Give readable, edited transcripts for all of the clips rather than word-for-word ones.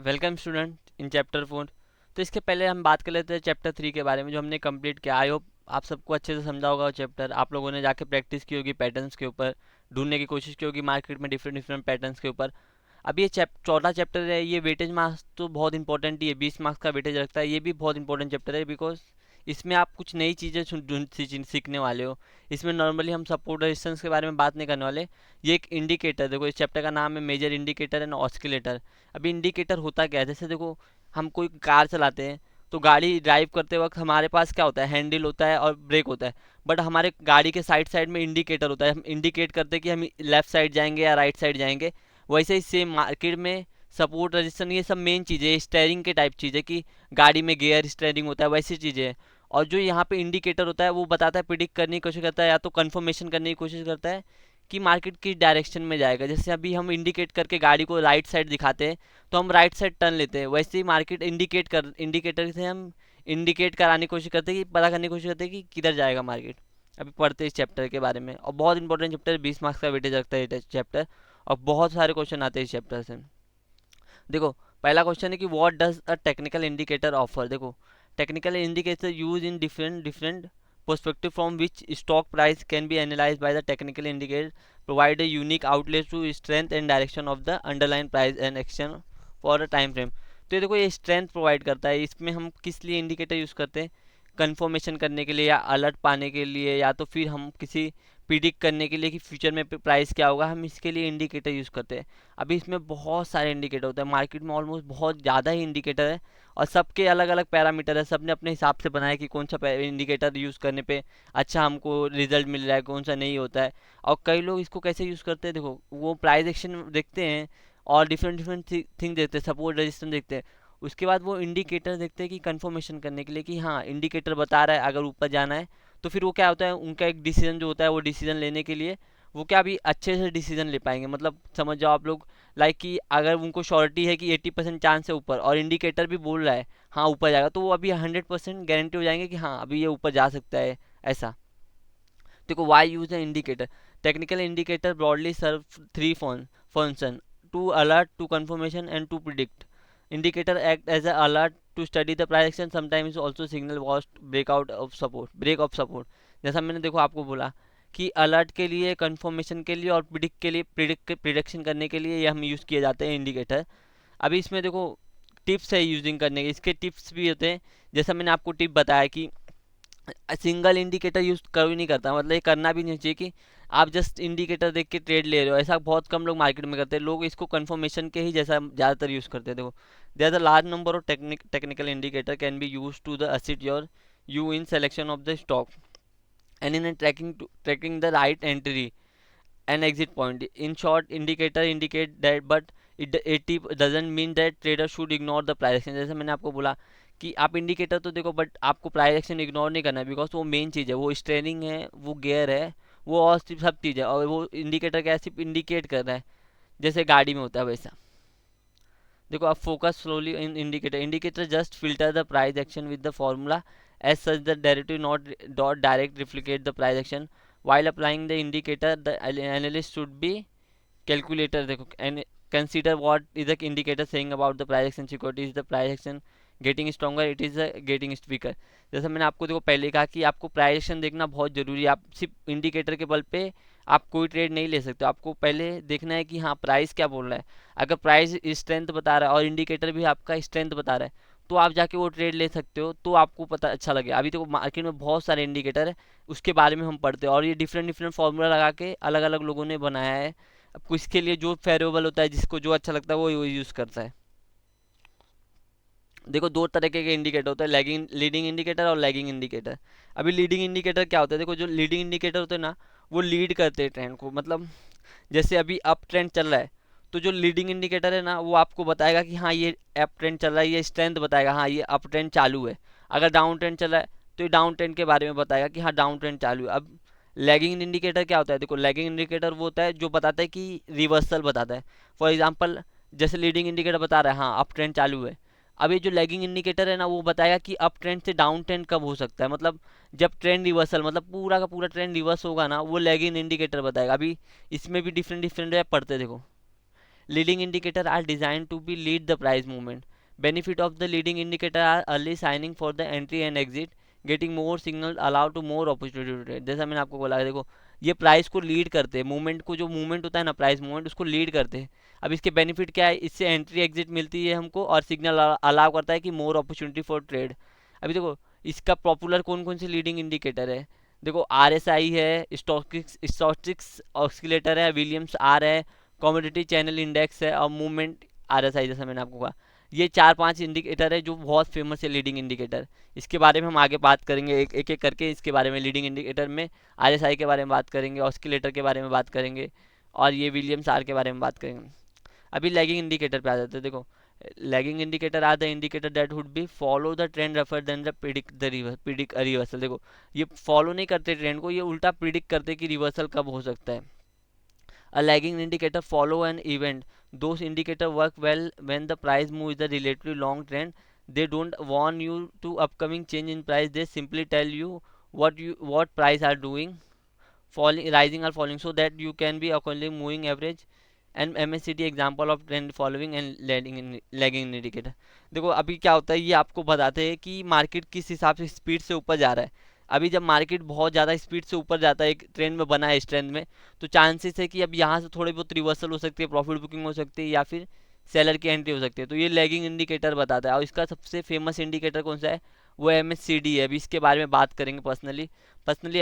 Welcome student in chapter 4। तो इसके पहले हम बात कर लेते हैं चैप्टर 3 के बारे में जो हमने कंप्लीट किया। आई होप आप सबको अच्छे से समझा होगा वो चैप्टर। आप लोगों ने जाके प्रैक्टिस की होगी, पैटर्न्स के ऊपर ढूंढने की कोशिश की होगी मार्केट में डिफरेंट डिफरेंट पैटर्न्स के ऊपर। अब ये चौथा चैप्टर है। ये वेटेज मार्क्स तो बहुत इंपॉर्टेंट ही है, 20 मार्क्स का वेटेज रखता है। ये भी बहुत इंपॉर्टेंट चैप्टर है बिकॉज इसमें आप कुछ नई चीज़ें सीखने वाले हो। इसमें नॉर्मली हम सपोर्ट रेजिस्टेंस के बारे में बात नहीं करने वाले। ये एक इंडिकेटर, देखो इस चैप्टर का नाम है मेजर इंडिकेटर एंड ऑस्किलेटर। अभी इंडिकेटर होता क्या है, जैसे देखो हम कोई कार चलाते हैं तो गाड़ी ड्राइव करते वक्त हमारे पास क्या होता है, हैंडल होता है और ब्रेक होता है। बट हमारे गाड़ी के साइड साइड में इंडिकेटर होता है, हम इंडिकेट करते हैं कि हम लेफ्ट साइड जाएंगे या राइट साइड जाएंगे। वैसे ही सेम मार्केट में सपोर्ट रजिस्टर ये सब मेन चीज़ें, स्टेयरिंग के टाइप चीज़ें कि गाड़ी में गियर स्टेयरिंग होता है, वैसी चीज़ें हैं। और जो यहाँ पे इंडिकेटर होता है वो बताता है, प्रिडिक्ट करने की कोशिश करता है या तो कंफर्मेशन करने की कोशिश करता है कि मार्केट किस डायरेक्शन में जाएगा। जैसे अभी हम इंडिकेट करके गाड़ी को राइट साइड दिखाते हैं तो हम राइट साइड टर्न लेते हैं, वैसे ही मार्केट इंडिकेटर से हम इंडिकेट कराने की कोशिश करते हैं कि पता करने की कोशिश करते हैं कि किधर जाएगा मार्केट। अभी पढ़ते हैं इस चैप्टर के बारे में, और बहुत इंपॉर्टेंट चैप्टर है, 20 मार्क्स का वेटेज रखता है ये चैप्टर। और बहुत सारे क्वेश्चन आते हैं इस चैप्टर से। देखो पहला क्वेश्चन है कि what does a technical indicator offer. देखो technical indicator use in different different perspective from which stock price can be analyzed by the technical indicator provide a unique outlet to strength and direction of the underlying price and action for a time frame। तो ये देखो ये strength provide करता है। इसमें हम किस लिए इंडिकेटर यूज़ करते हैं, कंफर्मेशन करने के लिए या अलर्ट पाने के लिए, या तो फिर हम किसी प्रिडिक्ट करने के लिए कि फ्यूचर में प्राइस क्या होगा, हम इसके लिए इंडिकेटर यूज़ करते हैं। अभी इसमें बहुत सारे इंडिकेटर होते हैं, मार्केट में ऑलमोस्ट बहुत ज़्यादा ही इंडिकेटर है और सबके अलग अलग पैरामीटर है। सबने अपने हिसाब से बनाया कि कौन सा इंडिकेटर यूज़ करने पे अच्छा हमको रिजल्ट मिल रहा है, कौन सा नहीं होता है। और कई लोग इसको कैसे यूज़ करते हैं, देखो वो प्राइस एक्शन देखते हैं और डिफरेंट डिफरेंट थिंग देखते हैं, सपोर्ट रेजिस्टेंस देखते हैं। उसके बाद वो इंडिकेटर देखते हैं कि कंफर्मेशन करने के लिए कि हाँ इंडिकेटर बता रहा है अगर ऊपर जाना है। तो फिर वो क्या होता है, उनका एक डिसीजन जो होता है वो डिसीजन लेने के लिए वो क्या अभी अच्छे से डिसीजन ले पाएंगे। मतलब समझ जाओ आप लोग, लाइक कि अगर उनको श्योरिटी है कि 80% चांस है ऊपर और इंडिकेटर भी बोल रहा है हाँ ऊपर जाएगा, तो वो अभी 100% गारंटी हो जाएंगे कि हाँ अभी ये ऊपर जा सकता है ऐसा। देखो वाई यूज है indicator. Technical indicator broadly serve three function: to alert, to confirmation and to predict. Indicator act as a alert to study the price action, sometimes also signal worst break of support. जैसा मैंने देखो आपको बोला कि alert के लिए, confirmation के लिए और प्रिडिक्ट के लिए, प्रिडिक्शन करने के लिए ये हम यूज़ किए जाते हैं इंडिकेटर। अभी इसमें देखो टिप्स है यूजिंग करने के, इसके टिप्स भी होते हैं। जैसा मैंने आपको टिप बताया कि सिंगल इंडिकेटर यूज कर ही नहीं करता, मतलब ये करना भी नहीं चाहिए कि आप जस्ट इंडिकेटर देख के ट्रेड ले रहे हो। ऐसा बहुत कम लोग मार्केट में करते हैं, लोग इसको कंफर्मेशन के ही जैसा ज़्यादातर यूज़ करते हैं। देखो there the large number of technical indicator can be use to the assist your you in selection of the stock and in tracking the right entry and exit point. In short, indicator indicate that, but it doesn't mean that trader should ignore the price action। जैसे मैंने आपको बोला कि आप indicator तो देखो but आपको price action ignore नहीं करना है, बिकॉज वो मेन चीज़ है, वो स्टेयरिंग है, वो गियर है, वो और सिर्फ सब चीज़ है। और वो इंडिकेटर क्या है, सिर्फ इंडिकेट कर रहा है जैसे गाड़ी में होता है वैसा। देखो अब focus slowly in indicator. Indicator just filter the price action with the formula as such the derivative not dot direct replicate the price action while applying the indicator the analyst should be calculator। देखो and consider what is the indicator saying about the price action security, is the price action getting stronger, it is getting weaker। जैसा मैंने आपको देखो पहले कहा कि आपको price action देखना बहुत ज़रूरी है। आप सिर्फ इंडिकेटर के बल पे आप कोई ट्रेड नहीं ले सकते, आपको पहले देखना है कि हाँ प्राइस क्या बोल रहा है। अगर प्राइस स्ट्रेंथ बता रहा है और इंडिकेटर भी आपका स्ट्रेंथ बता रहा है तो आप जाके वो ट्रेड ले सकते हो, तो आपको पता अच्छा लगे। अभी तो मार्केट में बहुत सारे इंडिकेटर है, उसके बारे में हम पढ़ते हैं और ये डिफरेंट डिफरेंट फार्मूला लगा के अलग अलग लोगों ने बनाया है। अब किसके लिए जो फेवरेबल होता है, जिसको जो अच्छा लगता है वो यूज़ करता है। देखो दो तरीके के इंडिकेटर होता है, लैगिंग लीडिंग इंडिकेटर और लैगिंग इंडिकेटर। अभी लीडिंग इंडिकेटर क्या होता है, देखो जो लीडिंग इंडिकेटर होते हैं ना वो लीड करते हैं ट्रेंड को। मतलब जैसे अभी अप ट्रेंड चल रहा है तो जो लीडिंग इंडिकेटर है ना वो आपको बताएगा कि हाँ ये अप ट्रेंड चल रहा है, ये स्ट्रेंथ बताएगा हाँ ये अप ट्रेंड चालू है। अगर डाउन ट्रेंड चल रहा है तो ये डाउन ट्रेंड के बारे में बताएगा कि हाँ डाउन ट्रेंड चालू है। अब लैगिंग इंडिकेटर क्या होता है, देखो लैगिंग इंडिकेटर वो होता है जो बताता है कि रिवर्सल बताता है। फॉर एग्जांपल जैसे लीडिंग इंडिकेटर बता रहा है हाँ अप ट्रेंड चालू है, अब ये जो लैगिंग इंडिकेटर है ना वो बताएगा कि अप ट्रेंड से डाउन ट्रेंड कब हो सकता है। मतलब जब ट्रेंड रिवर्सल, मतलब पूरा का पूरा ट्रेंड रिवर्स होगा ना, वो लैगिंग इंडिकेटर बताएगा। अभी इसमें भी डिफरेंट डिफरेंट है पढ़ते देखो। Leading indicator are design to be lead the price movement. Benefit of the leading indicator are early signing for the entry and exit, getting more signal allow to more opportunity to trade. जैसा मैंने आपको बोला, देखो ये price को lead करते हैं, movement को, जो मूवमेंट होता है ना प्राइस मूवमेंट, उसको लीड करते हैं. अब इसके बेनिफिट क्या है, इससे एंट्री एग्जिट मिलती है हमको और सिग्नल अलाउ करता है कि मोर अपॉर्चुनिटी फॉर ट्रेड. अभी देखो इसका पॉपुलर कौन कौन से लीडिंग इंडिकेटर है. देखो आर एस आई है, स्टॉक्स ऑस्किलेटर है, विलियम्स आर है, कॉमोडिटी चैनल इंडेक्स है और मूवमेंट आर एस आई, जैसा मैंने आपको कहा. ये 4-5 इंडिकेटर है जो बहुत फेमस है लीडिंग इंडिकेटर. इसके बारे में हम आगे बात करेंगे एक एक करके. इसके बारे में लीडिंग इंडिकेटर में आर एस आई के बारे में बात करेंगे, ऑस्किलेटर के बारे में बात करेंगे और ये विलियम्स आर के बारे में बात करेंगे. अभी लैगिंग इंडिकेटर पे आ जाते हैं. देखो lagging indicator are the indicator that would be follow the trend refer then the predict reversal. देखो ये फॉलो नहीं करते ट्रेंड को, ये उल्टा प्रिडिक्ट करते कि रिवर्सल कब हो सकता है. A lagging indicator follow an event. Those indicators work well when the price move is a relatively long trend. They don't warn you to upcoming change in price. They simply tell you what price are doing, falling, rising or falling, so that you can be accordingly moving average and MACD example of trend following and lagging indicator. देखो अभी क्या होता है, ये आपको बताते हैं कि मार्केट किस हिसाब से स्पीड से ऊपर जा रहा है. अभी जब मार्केट बहुत ज़्यादा स्पीड से ऊपर जाता है, एक ट्रेंड में बना है स्ट्रेंथ में, तो चांसेस है कि अब यहाँ से थोड़ी बहुत रिवर्सल हो सकती है, प्रॉफिट बुकिंग हो सकती है या फिर सेलर की एंट्री हो सकती है. तो ये लैगिंग इंडिकेटर बताता है. और इसका सबसे फेमस इंडिकेटर कौन सा है, वो MACD है. अभी इसके बारे में बात करेंगे पर्सनली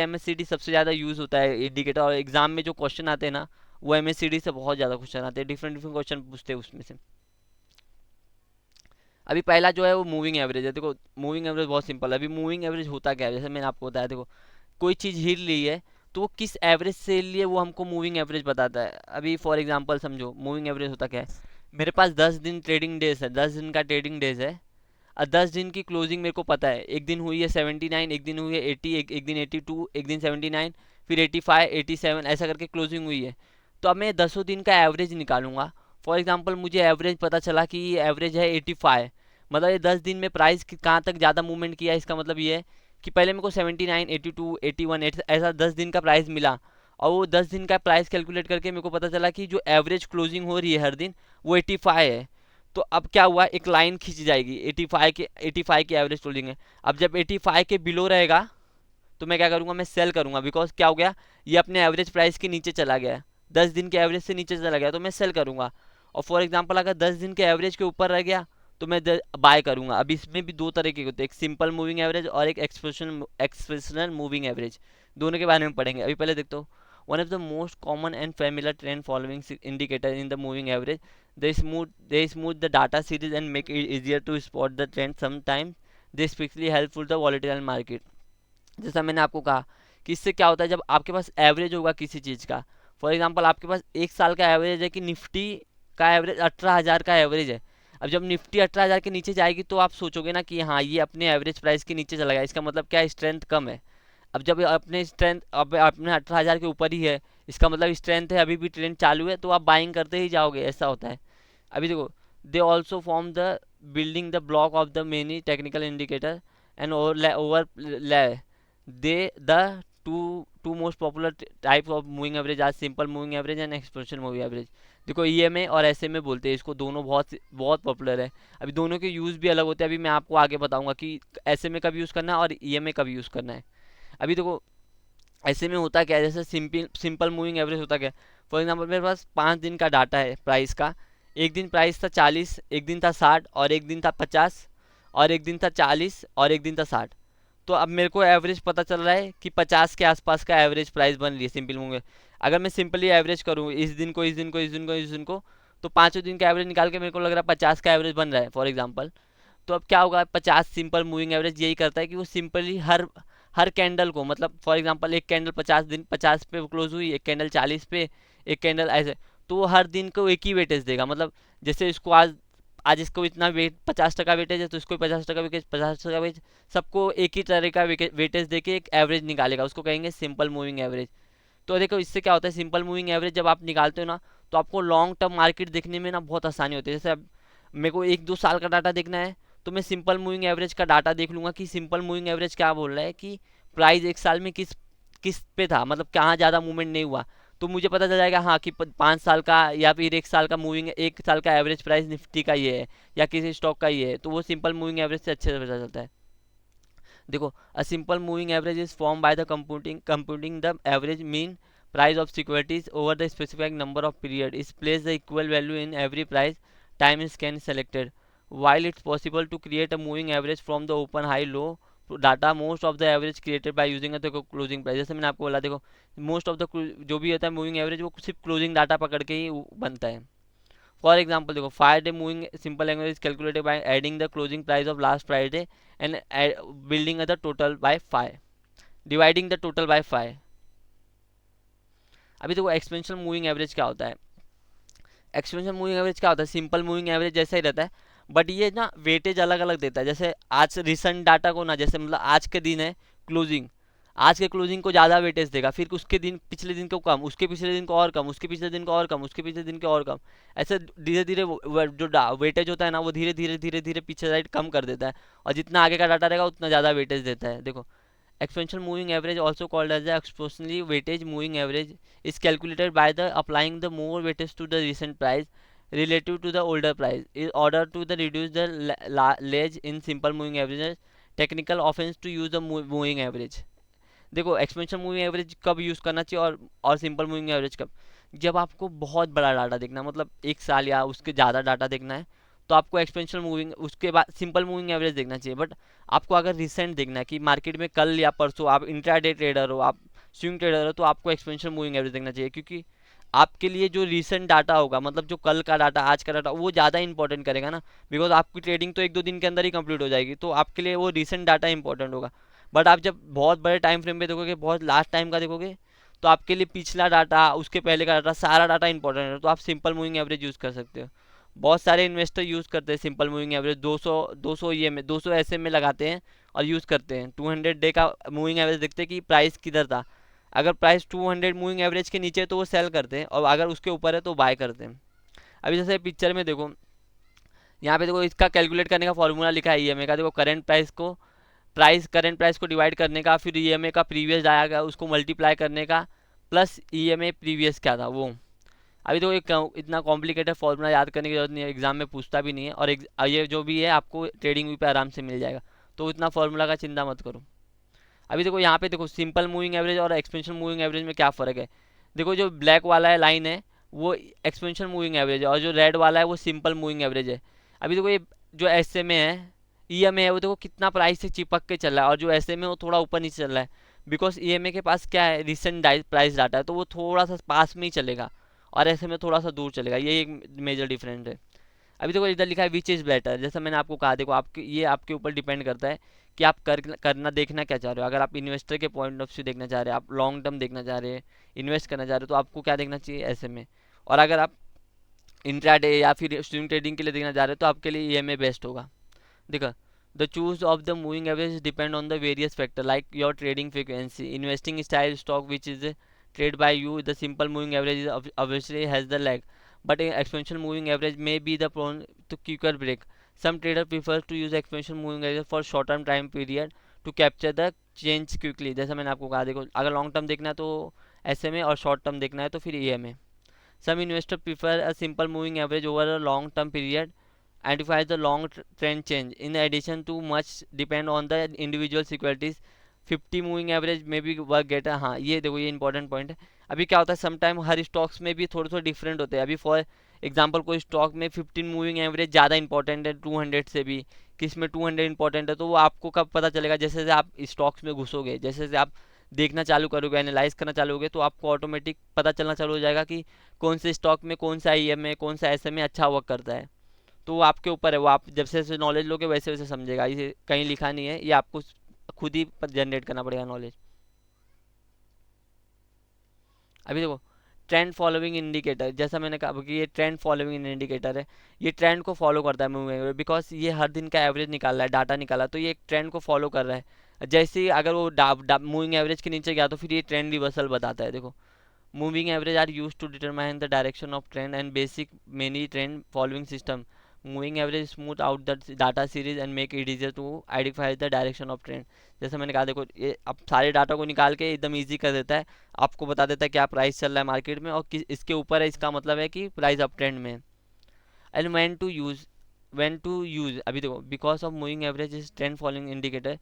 MACD सबसे ज़्यादा यूज़ होता है इंडिकेटर. और एग्जाम में जो क्वेश्चन आते हैं ना, वो MACD से बहुत ज़्यादा क्वेश्चन आते हैं, डिफरेंट क्वेश्चन पूछते हैं उसमें से. अभी पहला जो है वो मूविंग एवरेज है. देखो मूविंग एवरेज बहुत सिंपल है. अभी मूविंग एवरेज होता क्या है, जैसे मैंने आपको बताया, देखो कोई चीज़ हिल ली है तो वो किस एवरेज से लिए वो हमको मूविंग एवरेज बताता है. अभी फॉर एग्जांपल समझो मूविंग एवरेज होता क्या है. मेरे पास 10 दिन ट्रेडिंग डेज है, 10 दिन का ट्रेडिंग डेज है और 10 दिन की क्लोजिंग मेरे को पता है. एक दिन हुई है 79, एक दिन हुई है 80, एक दिन 82, एक दिन 79, फिर 85, 87, ऐसा करके क्लोजिंग हुई है. तो अब मैं 10 दिन का एवरेज निकालूंगा. फॉर एग्जांपल मुझे एवरेज पता चला कि ये एवरेज है 85, मतलब ये 10 दिन में प्राइस कहाँ तक ज़्यादा मूवमेंट किया है. इसका मतलब ये है कि पहले मेरे को 79, 82, 81 ऐसा 10 दिन का प्राइस मिला और वो 10 दिन का प्राइस कैलकुलेट करके मेरे को पता चला कि जो एवरेज क्लोजिंग हो रही है हर दिन वो 85 है. तो अब क्या हुआ, एक लाइन खींच जाएगी 85 की एवरेज क्लोजिंग है. अब जब 85 के बिलो रहेगा तो मैं क्या करूँगा, मैं सेल करूँगा. बिकॉज क्या हो गया, ये अपने एवरेज प्राइस के नीचे चला गया है, 10 दिन के एवरेज से नीचे चला गया, तो मैं सेल करूँगा. और फॉर एग्जांपल अगर 10 दिन के एवरेज के ऊपर रह गया तो मैं बाय करूँगा. अब इसमें भी दो तरह के होते हैं, एक सिंपल मूविंग एवरेज और एक एक्सप्रेशनल मूविंग एवरेज. दोनों के बारे में पढ़ेंगे. अभी पहले देखते हो, one of the most common and familiar trend following indicator in the moving average. They smooth the data series and make it easier to spot the trend. Sometimes they especially helpful the volatile market. जैसा मैंने आपको कहा कि इससे क्या होता है, जब आपके पास एवरेज होगा किसी चीज़ का, फॉर एग्जांपल आपके पास एक साल का एवरेज है कि निफ्टी का एवरेज 18,000 का एवरेज है. अब जब निफ्टी 18,000 के नीचे जाएगी तो आप सोचोगे ना कि हाँ ये अपने एवरेज प्राइस के नीचे चला गया, इसका मतलब क्या है, स्ट्रेंथ कम है. अब जब अपने स्ट्रेंथ अब अपने 18,000 के ऊपर ही है, इसका मतलब स्ट्रेंथ है, अभी भी ट्रेंड चालू है, तो आप बाइंग करते ही जाओगे, ऐसा होता है. अभी देखो they also form the building the block of the many technical indicator and over they the two most popular type of moving average आज simple moving average and exponential moving average. देखो EMA और SMA बोलते हैं इसको, दोनों बहुत बहुत popular है. अभी दोनों के यूज़ भी अलग होते हैं. अभी मैं आपको आगे बताऊंगा कि SMA कब यूज़ करना है और EMA कब यूज़ करना है. अभी देखो ऐसे में होता क्या है, जैसे सिंपल मूविंग एवरेज होता क्या है. फॉर एग्जांपल मेरे पास 5 दिन का डाटा है प्राइस का. एक दिन प्राइस था 40, एक दिन था 60 और एक दिन था 50 और एक दिन था 40 और एक दिन था 60. तो अब मेरे को एवरेज पता चल रहा है कि 50 के आसपास का एवरेज प्राइस बन रही है सिंपल मूविंग. अगर मैं सिंपली एवरेज करूँ इस दिन को, इस दिन को, इस दिन को, इस दिन को, तो 5 दिन का एवरेज निकाल के मेरे को लग रहा है 50 का एवरेज बन रहा है फॉर एग्जांपल. तो अब क्या होगा, 50 सिंपल मूविंग एवरेज यही करता है कि वो सिंपली हर हर कैंडल को, मतलब फॉर एग्जांपल एक कैंडल 50 पे क्लोज हुई, एक कैंडल 40 पे, एक कैंडल ऐसे, तो वो हर दिन को एक ही वेटेज देगा. मतलब जैसे इसको आज आज इसको इतना वेट 50% वेटेज है तो इसको 50% वेटेज, 50% वेटेज, सबको एक ही तरह का वेटेज देके एक एवरेज निकालेगा, उसको कहेंगे सिंपल मूविंग एवरेज. तो देखो इससे क्या होता है, सिंपल मूविंग एवरेज जब आप निकालते हो ना तो आपको लॉन्ग टर्म मार्केट देखने में ना बहुत आसानी होती है. जैसे अब मेरे को 1-2 साल का डाटा देखना है तो मैं सिंपल मूविंग एवरेज का डाटा देख लूँगा कि सिंपल मूविंग एवरेज क्या बोल रहा है कि प्राइस एक साल में किस किस पे था, मतलब कहाँ ज़्यादा मूवमेंट नहीं हुआ. तो मुझे पता चल जाएगा हाँ कि 5 साल का या फिर 1 साल का मूविंग, 1 साल का एवरेज प्राइस निफ्टी का ये है या किसी स्टॉक का ये है, तो वो सिंपल मूविंग एवरेज से अच्छे से पता चलता है। देखो, a simple moving average is form by the computing the average mean price of securities over the specified number of period is place the equal value in every price time is can selected while it's possible to create a moving average from the open high low data, most of the average created by using a देखो closing price, जैसे मैंने आपको बोला देखो most of the जो भी होता है मूविंग एवरेज वो सिर्फ क्लोजिंग डाटा पकड़ के ही बनता है। फॉर एग्जाम्पल देखो 5 day moving simple average calculated by adding the closing price of last Friday and building the total by 5, dividing the total by 5। अभी देखो एक्सपेंशन मूविंग एवरेज क्या होता है, एक्सपेंशन मूविंग एवरेज क्या होता है, सिंपल मूविंग एवरेज जैसा ही रहता है, बट ये ना वेटेज अलग अलग देता है। जैसे आज रिसेंट डाटा को ना, जैसे मतलब आज के दिन है क्लोजिंग, आज के क्लोजिंग को ज़्यादा वेटेज देगा, फिर उसके दिन पिछले दिन को कम, उसके पिछले दिन को और कम, उसके पिछले दिन को और कम, उसके पिछले दिन को और कम। ऐसे धीरे धीरे जो वेटेज होता है ना वो धीरे धीरे धीरे धीरे पीछे साइड कम कर देता है, और जितना आगे का डाटा रहेगा उतना ज़्यादा वेटेज देता है। देखो exponential moving average also called as the exponentially weighted moving average is calculated by the applying the more weightage to the recent price relative to the older price in order to the reduce the ledge in simple moving averages, technical offense to use the moving average। देखो expansion moving average कब use करना चाहिए और simple moving average कब, जब आपको बहुत बड़ा डाटा देखना है, मतलब 1 साल या उसके ज़्यादा डाटा देखना है, तो आपको एक्सपेंशन मूविंग, उसके बाद सिंपल मूविंग एवरेज देखना चाहिए। बट आपको अगर रिसेंट देखना है कि मार्केट में कल या परसों आप इंट्राडे ट्रेडर हो, आप स्विंग ट्रेडर हो, तो आपको एक्सपेंशन मूविंग एवरेज देखना चाहिए, क्योंकि आपके लिए जो रिसेंट डाटा होगा, मतलब जो कल का डाटा आज का डाटा, वो ज़्यादा इंपॉर्टेंट करेगा ना, बिकॉज आपकी ट्रेडिंग तो 1-2 दिन के अंदर ही कंप्लीट हो जाएगी, तो आपके लिए वो रिसेंट डाटा इंपॉर्टेंट होगा। बट आप जब बहुत बड़े टाइम फ्रेम पे देखोगे, बहुत लास्ट टाइम का देखोगे, तो आपके लिए पिछला डाटा, उसके पहले का डाटा, सारा डाटा इंपॉर्टेंट है, तो आप सिंपल मूविंग एवरेज यूज़ कर सकते हो। बहुत सारे इन्वेस्टर यूज़ करते हैं सिंपल मूविंग एवरेज, 200 ये में 200 ऐसे में लगाते हैं और यूज़ करते हैं। 200 डे का मूविंग एवरेज देखते हैं कि प्राइस किधर था, अगर प्राइस 200 मूविंग एवरेज के नीचे है तो वो सेल करते हैं, और अगर उसके ऊपर है तो बाय करते हैं। अभी जैसे पिक्चर में देखो, यहाँ पे देखो इसका कैलकुलेट करने का फॉर्मूला लिखा है ईएमए का। देखो करंट प्राइस को डिवाइड करने का, फिर ईएमए का प्रीवियस आया गया उसको मल्टीप्लाई करने का, प्लस ईएमए प्रीवियस क्या था वो। अभी तो एक इतना कॉम्प्लिकेटेड फॉर्मूला याद करने की जरूरत नहीं है, एग्जाम में पूछता भी नहीं है, और ये जो भी है आपको ट्रेडिंग व्यू पे आराम से मिल जाएगा, तो इतना फॉर्मूला का चिंता मत करो। अभी देखो यहाँ पे देखो सिंपल मूविंग एवरेज और एक्सपेंशन मूविंग एवरेज में क्या फ़र्क है। देखो जो ब्लैक वाला है लाइन है वो एक्सपेंशन मूविंग एवरेज है, और जो रेड वाला है वो सिंपल मूविंग एवरेज है। अभी देखो ये जो एस एम ए है, ई एम ए है, वो देखो कितना प्राइस से चिपक के चल रहा है, और जो एस एम ए वो थोड़ा ऊपर नीचे चल रहा है, बिकॉज ई एम ए के पास क्या है, रिसेंट प्राइस डाटा है, तो वो थोड़ा सा पास में ही चलेगा, और ऐसे में थोड़ा सा दूर चलेगा, ये एक मेजर डिफरेंस है। अभी देखो इधर लिखा है विच इज़ बेटर, जैसा मैंने आपको कहा, देखो आपके ये आपके ऊपर डिपेंड करता है कि आप करना देखना क्या चाह रहे हो। अगर आप इन्वेस्टर के पॉइंट ऑफ व्यू देखना चाह रहे हैं, आप लॉन्ग टर्म देखना चाह रहे हैं, इन्वेस्ट करना चाह रहे हो, तो आपको क्या देखना चाहिए, ऐसे में। और अगर आप इंट्राडे या फिर स्विंग ट्रेडिंग के लिए देखना चाह रहे हो तो आपके लिए ईएमए बेस्ट होगा। देखो the choose of the moving average depend on the various factor like your trading frequency, investing style, stock which is trade by you. The simple moving average obviously has the lag, but exponential moving average may be the prone to quicker break. Some trader prefers to use exponential moving average for short term time period to capture the change quickly। जैसा मैंने आपको कहा, देखो अगर long term देखना है तो SMA, और शॉर्ट टर्म देखना है तो फिर EMA। Some investors prefer a simple moving average over a long term period, identifies the long trend change in addition to much depend on the individual securities। 50 moving average में भी work get है, हाँ ये देखो ये important point है। अभी क्या होता है समटाइम हर स्टॉक्स में भी थोड़े थोड़े डिफरेंट होते हैं। अभी फॉर एग्जांपल कोई स्टॉक में 15 मूविंग एवरेज ज़्यादा इंपॉर्टेंट है 200 से भी, किस में 200 इंपॉर्टेंट है, तो वो आपको कब पता चलेगा, जैसे जैसे आप स्टॉक्स में घुसोगे, जैसे जैसे आप देखना चालू करोगे, एनालाइज करना चालू होगे, तो आपको ऑटोमेटिक पता चलना चालू हो जाएगा कि कौन से स्टॉक में कौन सा ईएमए, कौन सा एसएमए अच्छा वर्क करता है। तो वो आपके ऊपर है, वो आप जब से नॉलेज लोगे वैसे वैसे समझेगा, ये कहीं लिखा नहीं है, ये आपको खुद ही जनरेट करना पड़ेगा नॉलेज। अभी देखो ट्रेंड फॉलोइंग इंडिकेटर, जैसा मैंने कहा कि ये ट्रेंड फॉलोइंग इंडिकेटर है, ये ट्रेंड को फॉलो करता है मूविंग एवरेज, बिकॉज ये हर दिन का एवरेज निकाल रहा है, डाटा निकाला, तो ये एक ट्रेंड को फॉलो कर रहा है। जैसे ही अगर वो मूविंग एवरेज के नीचे गया तो फिर ये ट्रेंड रिवर्सल बताता है। देखो moving average are use to determine the direction of trend and basic many trend following system moving average smooth out the data series and make it easier to identify the direction of trend. जैसे मैंने कहा देखो ये अब सारे data को निकाल के एकदम ईजी कर देता है, आपको बता देता है क्या प्राइस चल रहा है मार्केट में और किस इसके ऊपर है, इसका मतलब है कि प्राइस अप ट्रेंड में है। एंड व्हेन टू यूज अभी देखो because of moving average is trend following indicator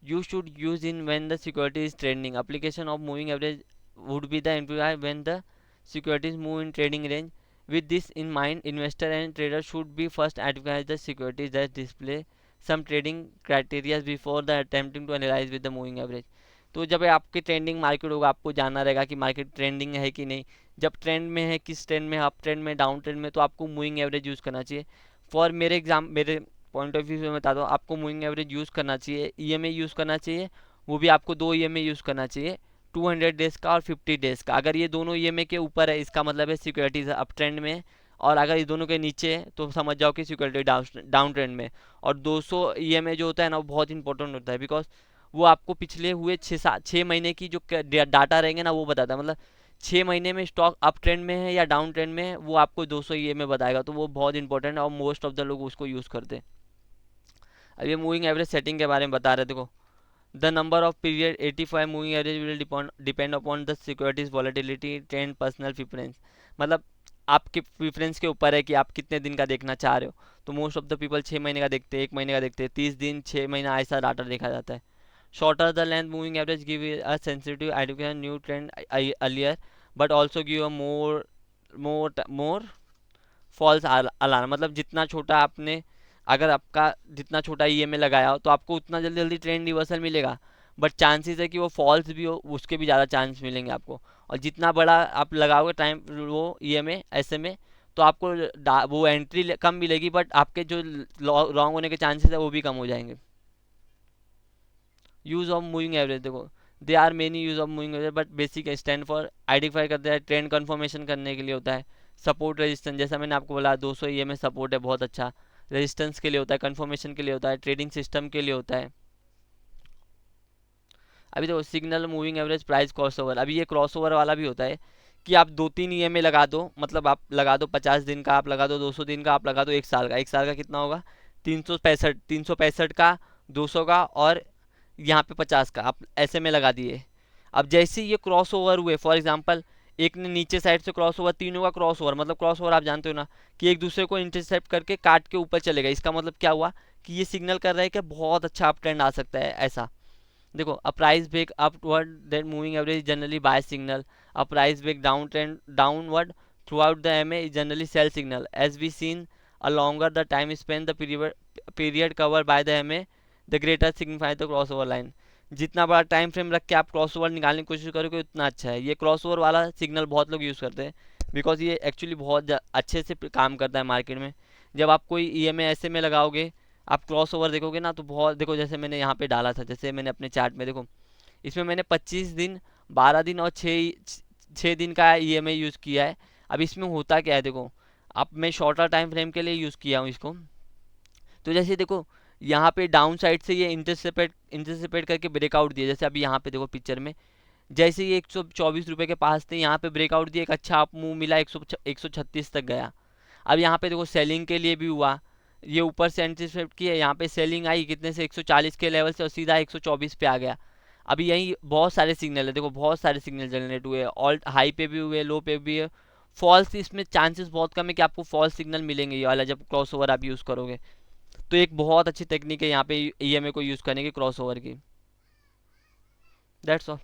you should use in when the security is trending. Application of moving average would be the employee when the securities move in trading range. With this in mind, investor and trader should be first identify the securities that display some trading criteria before the attempting to analyze with the moving average. तो जब आपकी trending market होगा आपको जानना रहेगा कि market trending है कि नहीं, जब ट्रेंड में है किस ट्रेंड में, अप ट्रेंड में, डाउन ट्रेंड में, तो आपको मूविंग एवरेज यूज़ करना चाहिए। फॉर मेरे पॉइंट ऑफ व्यू से मैं बता दूँ आपको मूविंग एवरेज यूज़ करना चाहिए, ईएमए यूज़ करना चाहिए, वो भी आपको दो ईएमए यूज़ करना चाहिए, 200 डेज़ का और 50 डेज़ का। अगर ये दोनों ईएमए के ऊपर है इसका मतलब है सिक्योरिटीज अप ट्रेंड में है, और अगर ये दोनों के नीचे है तो समझ जाओ कि सिक्योरिटी डाउन ट्रेंड में। और 200 ईएमए जो होता है ना वो बहुत इंपॉर्टेंट होता है, बिकॉज वो आपको पिछले हुए 6 महीने की जो डाटा रहेंगे ना वो बताता है, मतलब 6 महीने में स्टॉक अप ट्रेंड में है या डाउन ट्रेंड में है वो आपको 200 ईएमए बताएगा, तो वो बहुत इंपॉर्टेंट है और मोस्ट ऑफ द लोग उसको यूज़ करते हैं। अब ये मूविंग एवरेज सेटिंग के बारे में बता रहे, देखो the number of period 85 moving average will depend upon the securities volatility trend personal preference. मतलब आपके प्रेफरेंस के ऊपर है कि आप कितने दिन का देखना चाह रहे हो। तो मोस्ट ऑफ द पीपल 6 महीने का देखते हैं, 1 महीने का देखते हैं, 30 दिन, 6 महीना ऐसा डाटा देखा जाता है। Shorter the length moving average give a sensitive identification new trend earlier but also give a more false alarm. मतलब जितना छोटा आपने, अगर आपका जितना छोटा ईएमए लगाया हो तो आपको उतना जल्दी जल्दी ट्रेंड रिवर्सल मिलेगा, बट चांसेस है कि वो फॉल्स भी हो उसके भी ज़्यादा चांस मिलेंगे आपको। और जितना बड़ा आप लगाओगे टाइम वो ईएमए ऐसे में, तो आपको वो एंट्री कम मिलेगी, बट आपके जो रॉन्ग होने के चांसेस है वो भी कम हो जाएंगे। यूज़ ऑफ मूविंग एवरेज देखो they are many use of moving average, but basic stand for identify करते हैं, ट्रेंड कन्फर्मेशन करने के लिए होता है। सपोर्ट रेजिस्टेंस जैसा मैंने आपको बोला 200 ईएमए सपोर्ट है बहुत अच्छा, रेजिस्टेंस के लिए होता है, कन्फर्मेशन के लिए होता है, ट्रेडिंग सिस्टम के लिए होता है। अभी देखो signal moving average price cross over, अभी ये क्रॉस ओवर वाला भी होता है कि आप 2-3 ईएमए लगा दो, मतलब आप लगा दो 50 दिन का, आप लगा दो 200 दिन का, आप लगा दो 1 साल का। 1 साल का कितना होगा 365 का, 200 का और यहाँ पे 50 का आप ऐसे में लगा दिए। अब जैसे ही ये क्रॉस ओवर हुए, फॉर एग्जांपल एक ने नीचे साइड से क्रॉस ओवर, तीनों का क्रॉस ओवर, मतलब क्रॉस ओवर आप जानते हो ना कि एक दूसरे को इंटरसेप्ट करके काट के ऊपर चलेगा, इसका मतलब क्या हुआ कि ये सिग्नल कर रहा है कि बहुत अच्छा अप ट्रेंड आ सकता है ऐसा। देखो a price break upward that moving average generally buy signal, a price break down trend downward throughout the M A generally sell signal as we seen a longer the time spend the period cover by the M A the greater signify the crossover line. जितना बड़ा time frame रख के आप cross over निकालने की कोशिश करोगे उतना अच्छा है। ये क्रॉस ओवर वाला सिग्नल बहुत लोग यूज़ करते हैं बिकॉज ये एक्चुअली बहुत अच्छे से काम करता है मार्केट में। जब आप कोई ई एम ऐसे में लगाओगे, आप क्रॉस ओवर देखोगे ना तो बहुत, देखो जैसे मैंने यहाँ पे डाला था, जैसे मैंने अपने चार्ट में देखो इसमें मैंने 25 दिन, 12 दिन और 6 दिन का ई एम यूज़ किया है। अब इसमें होता क्या है देखो, अब मैं शॉर्टर टाइम फ्रेम के लिए यूज़ किया हूँ इसको। तो जैसे देखो यहाँ पे डाउन साइड से ये इंटरसेपेट करके ब्रेकआउट दिया, जैसे अभी यहाँ पे देखो पिक्चर में जैसे ये 124 रुपये के पास थे, यहाँ पे ब्रेकआउट दिया, एक अच्छा अप मूव मिला, 136 तक गया। अब यहाँ पे देखो सेलिंग के लिए भी हुआ, ये ऊपर से एंटीसिपेट किया, यहाँ पे सेलिंग आई कितने से 140 के लेवल से और सीधा 124 पे आ गया। अभी यही बहुत सारे सिग्नल है, देखो बहुत सारे सिग्नल जनरेट हुए, ऑल्ट हाई पे भी हुए, लो पे भी है। फॉल्स इसमें चांसेस बहुत कम है कि आपको फॉल्स सिग्नल मिलेंगे ये वाला जब क्रॉस ओवर आप यूज़ करोगे। तो एक बहुत अच्छी टेक्निक है यहाँ पे ईएमए को यूज़ करने की क्रॉस ओवर की। That's all.